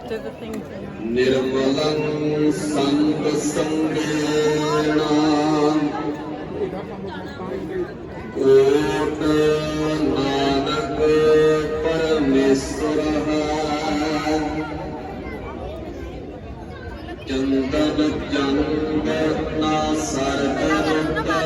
to the things in Nirmalam Sant Sangena Ot Nanak Parameswara Chandan Chandana Sarvata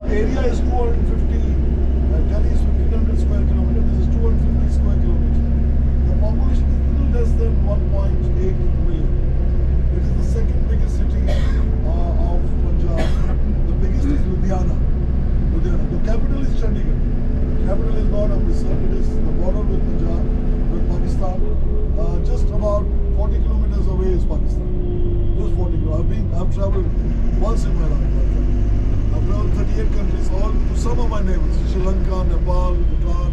Area is 250, Delhi is 1500 square kilometer, this is 250 square kilometer. The population is little less than 1.8 million. It is the second biggest city of Punjab. The biggest is Ludhiana. The capital is Chandigarh. Capital is not Amritsar, it is the border with Punjab, with Pakistan. Just about 40 kilometers away is Pakistan. Just 40 kilometers. I've traveled once in my life. I've traveled 38 countries, all to some of my neighbors, Sri Lanka, Nepal, Bhutan,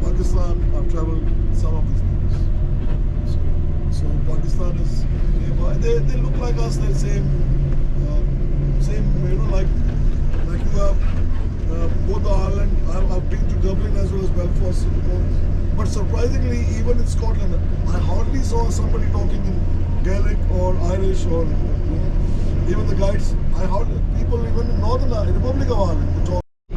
Pakistan. I've traveled some of these neighbors. So Pakistan is nearby. They look like us. They're same, like you have both the Ireland. I've been to Dublin as well as Belfast, Singapore. But surprisingly, even in Scotland, I hardly saw somebody talking in Gaelic or Irish or even the guides. I heard people even in Northern Ireland, Republic of Ireland, they talk. I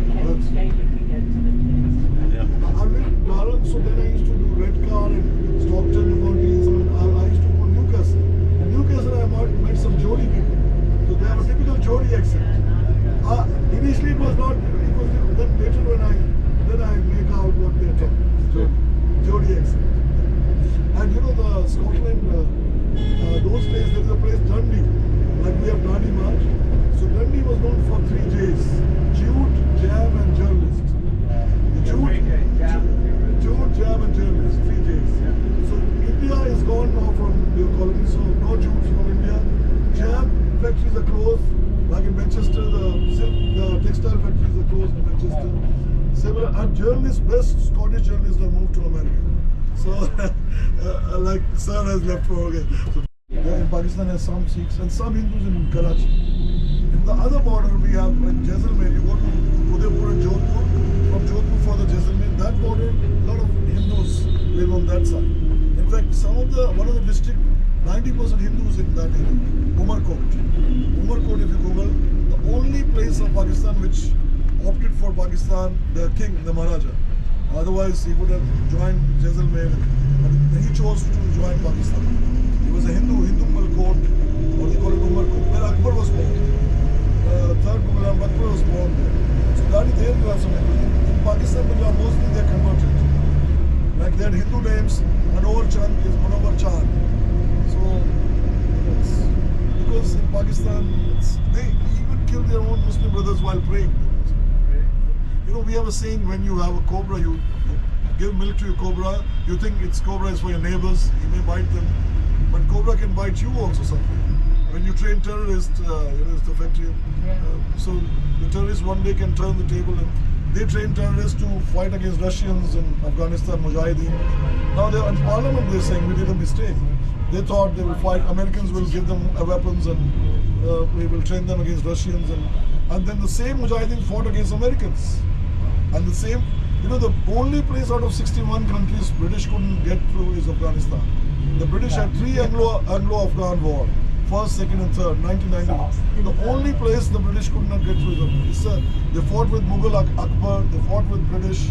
lived in Durham, so then I used to do Redcar and Stockton about these. I used to go to Newcastle. In Newcastle, I met some Geordie people. So they have a typical Geordie accent. Initially, it was not. It was then later when I make out what they're talking. Geordie accent. And you know the Scotland. Those days there was a place Dundee. Like we have Dundee March. So Dundee was known for 3 J's. Jude, Jam and Journalist. Jude, Jam and Journalist. 3 J's. So India is gone now from the colony. So no Jude from India. Jam factories are closed. Like in Manchester, the textile factories are closed in Manchester. Several and journalists, best Scottish journalists have moved to America. So like Sir has left for again. So, in Pakistan has some Sikhs and some Hindus in Karachi. In the other border we have in Jaisalmer, you go to Udaipur and Jodhpur. From Jodhpur for the Jaisalmer, that border, a lot of Hindus live on that side. In fact, one of the district, 90% Hindus in that area. Umarkot, if you Google, the only place of Pakistan which opted for Pakistan, the king, the Maharaja. Otherwise, he would have joined Jaisalmer, but he chose to join Pakistan. He was a Hindu Malkot, or they call it Umarkot, where Akbar was born. Third Mughal Akbar was born there. So that is there you have some Hindus. In Pakistan, mostly they are converted. Like their Hindu names, Manohar Chand is Manohar Chand. So, because in Pakistan, they even kill their own Muslim brothers while praying. You know, we have a saying, when you have a cobra, you give milk to your cobra, you think its cobra is for your neighbors, you may bite them, but cobra can bite you also someday. When you train terrorists, it's effective. So the terrorists one day can turn the table, and they train terrorists to fight against Russians in Afghanistan, Mujahideen. Now they're in parliament, they're saying we did a mistake. They thought they will fight, Americans will give them weapons and we will train them against Russians, and then the same Mujahideen fought against Americans. And the same You know, the only place out of 61 countries British couldn't get through is Afghanistan. The British had 3 Anglo-Afghan war, first, second, and third, 1990. The only place the British could not get through is they fought with Mughal Akbar, they fought with British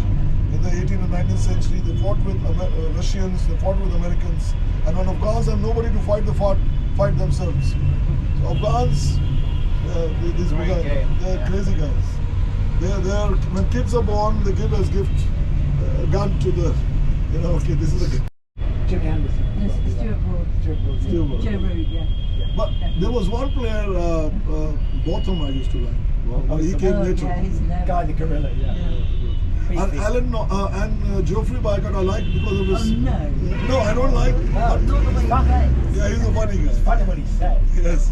in the 18th and 19th century, they fought with Russians, they fought with Americans, and when Afghans have nobody to fight, they fight themselves. So Afghans, these guys, they're crazy guys. They're when kids are born, they give as gift a gun to the, okay, this is a gift. Jimmy Anderson. Yes, Stuart Broad. Still work. Joe Root, yeah. But there was one player, Botham, I used to like. He came later. Yeah, he's hilarious. Guy the Gorilla, yeah. And Alan and Geoffrey Bycott I like because of his. Oh, no. No, I don't like. Not the way he plays. Yeah, he's a funny guy. It's funny what he says. Yes.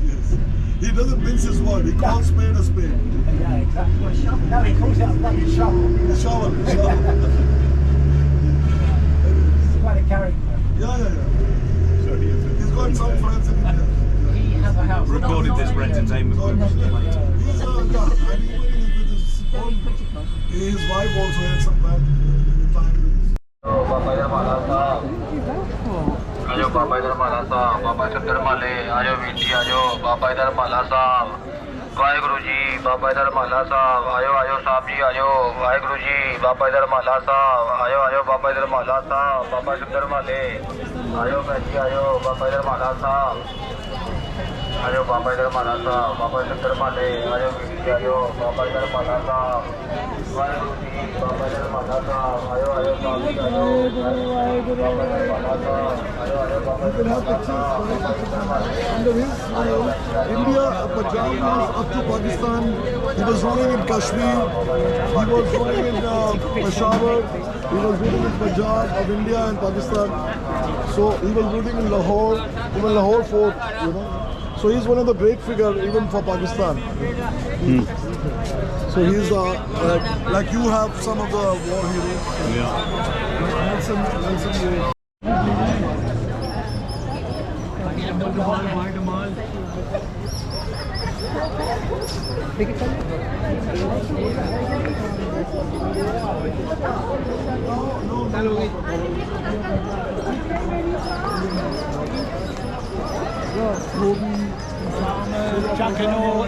He doesn't mince his word. He calls spade a spade. Yeah, exactly. Now he calls it a bloody shovel. Shovel. It's quite a character. Yeah. He's got some friends in India. He has a house. Recorded this for entertainment purposes. He's a and even with his Very own, critical. his wife also had some bad time. आजो बाबा इधर माला साहब बाबा चक्कर माले आजो VT आजो बाबा इधर माला साहब वाहेगुरु जी बाबा इधर माला साहब आयो साहब जी आजो वाहेगुरु जी बाबा इधर माला साहब आयो बाबा इधर माला साहब बाबा चक्कर माले आयो जी आयो बाबा इधर माला साहब आयो बाबा इधर माला साहब बाबा चक्कर माले आयो वीटी आयो बाबा इधर माला साहब वाहेगुरु जी बाबा इधर माला साहब आयो साहब जी आयो बाबा इधर माला साहब You can have pictures under his India, Punjab was up to Pakistan. He was ruling in Kashmir. He was ruling in Peshawar. He was ruling in Punjab of India and Pakistan. So he was ruling in Lahore, even Lahore fort, So he's one of the great figure even for Pakistan. So he's like you have some of the war heroes. Like Nelson. Jack and all.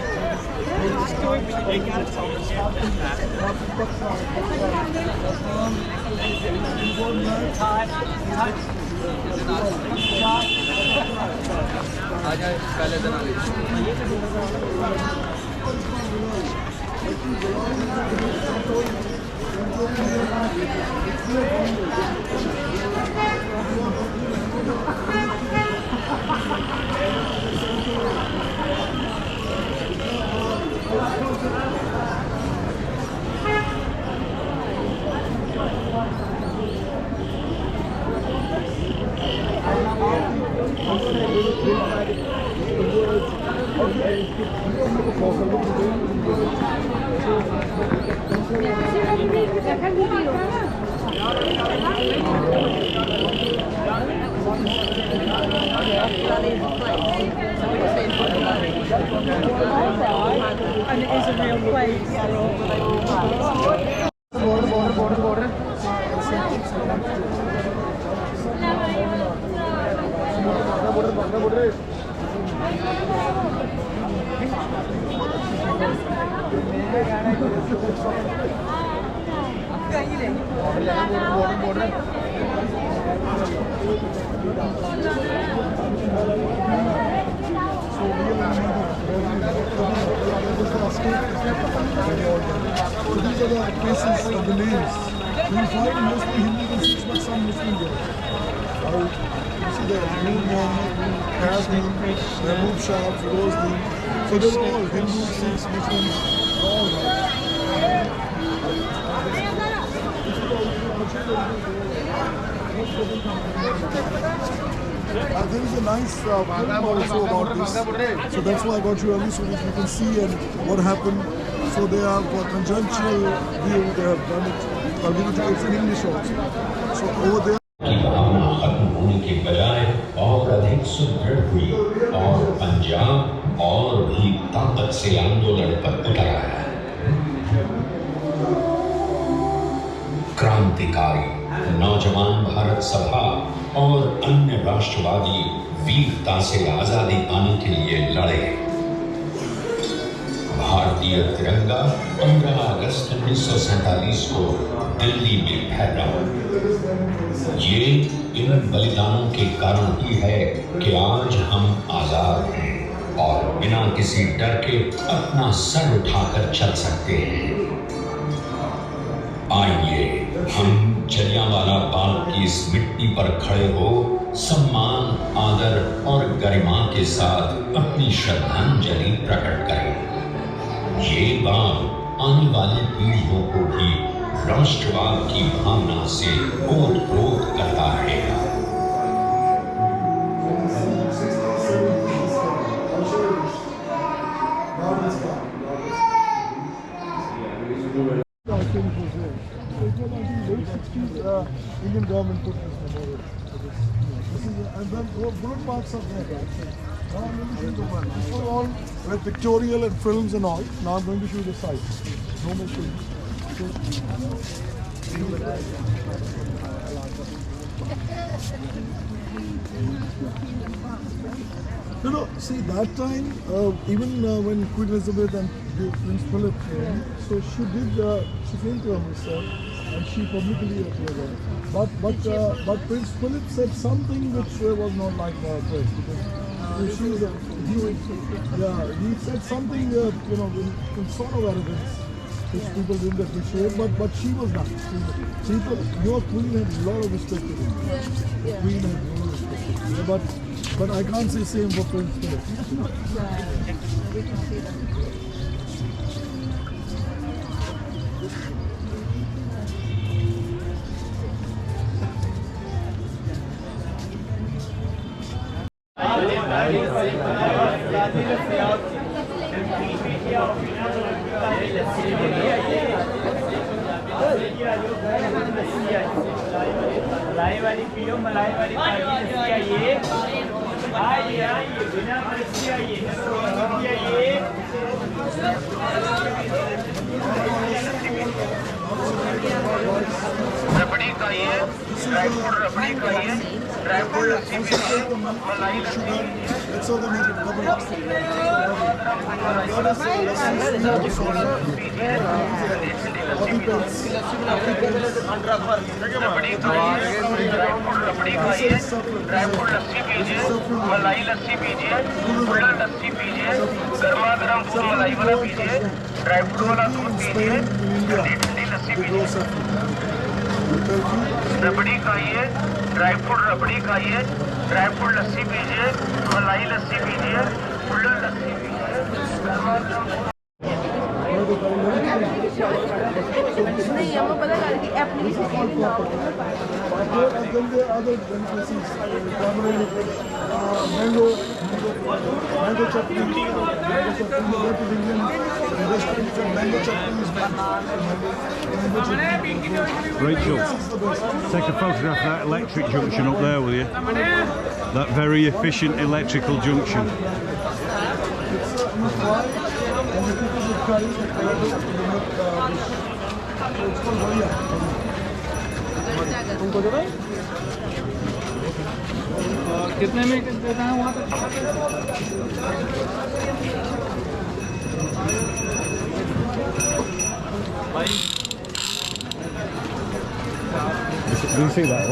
And it is a real place. So these are the cases of the names. You find mostly Hindu Muslims, but some Muslim girls. You see the Noor Mohammed, Kazmi, Mahbub Shah, Firozni. So they're all Hindus, Sikhs, Muslims, all right. There is a nice film also about this. So that's why I got you early so that you can see and what happened. So they have a conjunctural view, they have done it. I'll give it to you, it's in English also. So over there. की भावना खत्म होने के बजाय और अधिक सुदृढ़ हुई और पंजाब और भी ताकत से आंदोलन पर उतर आया। क्रांतिकारी, नौजवान भारत सभा और अन्य राष्ट्रवादी वीरता से आजादी पाने के लिए लड़े। भारतीय तिरंगा 15 अगस्त 1947 को दिल्ली में फहरा। ये इन बलिदानों के कारण ही है कि आज हम आजाद हैं और बिना किसी डर के अपना सर उठाकर चल सकते हैं। आइए हम जलियांवाला बाग की इस मिट्टी पर खड़े हो सम्मान, आदर और गरिमा के साथ अपनी श्रद्धांजलि प्रकट करें। ये बाग आने वाली पीढ़ियों को भी राष्ट्रवाद की भावना से ओत-प्रोत करता रहेगा। Indian government put this memorial. This is, and then bullet marks are there. Now I'm going to show you the one. This was all with pictorial and films and all. Now I'm going to show you the site. No more films. No, see that time, even when Queen Elizabeth and Prince Philip came, so she came to Amritsar and she publicly appeared there. But Prince Philip said something which was not like this because he said something in sort of arrogance which people didn't appreciate, but she was not. Your Queen had a lot of respect for him. The Queen had a lot of respect for him. But I can't say same for Prince Philip. We can see that. मलाई वाली पियो, मलाई वाली party आइए, आइए बिना पर्ची आइए, रबड़ी खाइए, ड्राई फ्रूट रबड़ी खाइए, ड्राई फ्रूट लस्सी पीजिए, मलाई लस्सी Let's all make it couple of रबड़ी खाइए, ड्राई फ्रूट रबड़ी खाइए, ड्राई फ्रूट लस्सी पीजिए, मलाई लस्सी पीजिए, कुल्हड़ लस्सी पीजिए, गर्मा गर्म दूध मलाई वाला पीजिए, ड्राई फ्रूट वाला दूध पीजिए, ठंडी ठंडी लस्सी पीजिए। रबड़ी खाइए, ड्राई फ्रूट रबड़ी खाइए, ड्राई फ्रूट लस्सी पीजिए, मलाई लस्सी पीजिए, कुल्हड़ लस्सी पीजिए, गर्मा गर्म नहीं, हमें पता लगा कि application and then there are other delicacies, mango chutney, that is Indian restaurants and mango chutney is mango chutney. Rachel, take a photograph of that electric junction up there, will you? That very efficient electrical junction. It's dry and the people will try it it's called Varia. कितने में देना है वहाँ तक? Do you see that?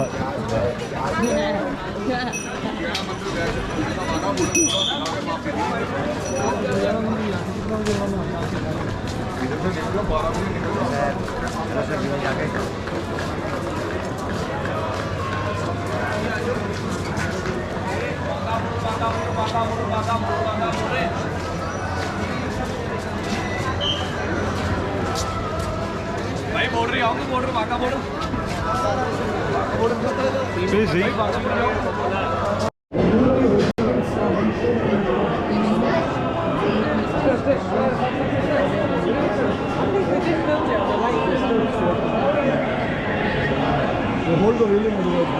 Busy. Hold the railing otherwise.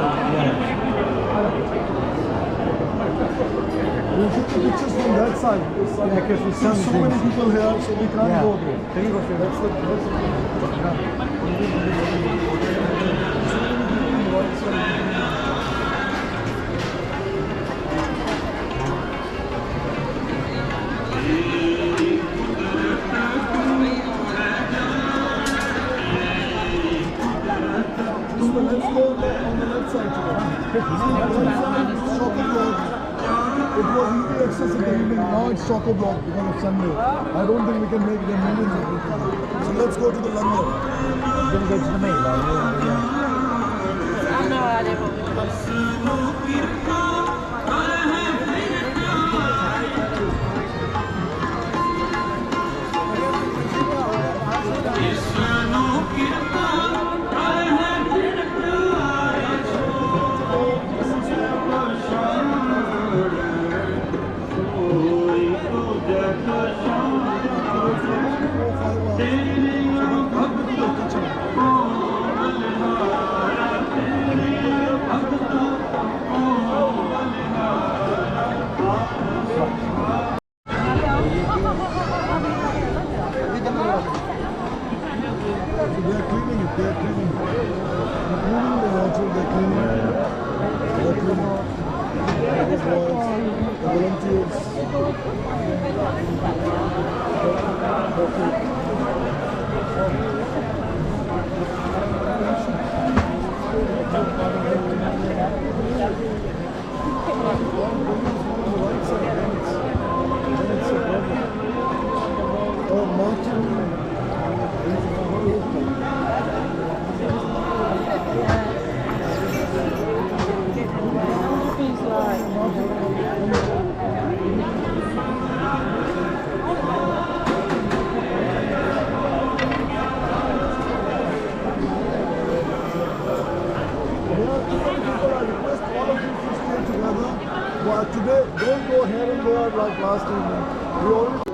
We'll shoot the pictures from that side. This side. Yeah, because There's so many people here, so we can't go there. Can you go through? That's the So let's go on the left side today. It was easy access in the evening, now it's chock-a-block because of Sunday. I don't think we can make the millions of people. So let's go to the Langar. Going to go to the main line, yeah. They're cleaning it, they're cleaning it. They're cleaning the water, they're cleaning it. They're cleaning it. The boys, the volunteers. Oh, Martin. Today, don't go here and there like last evening. We already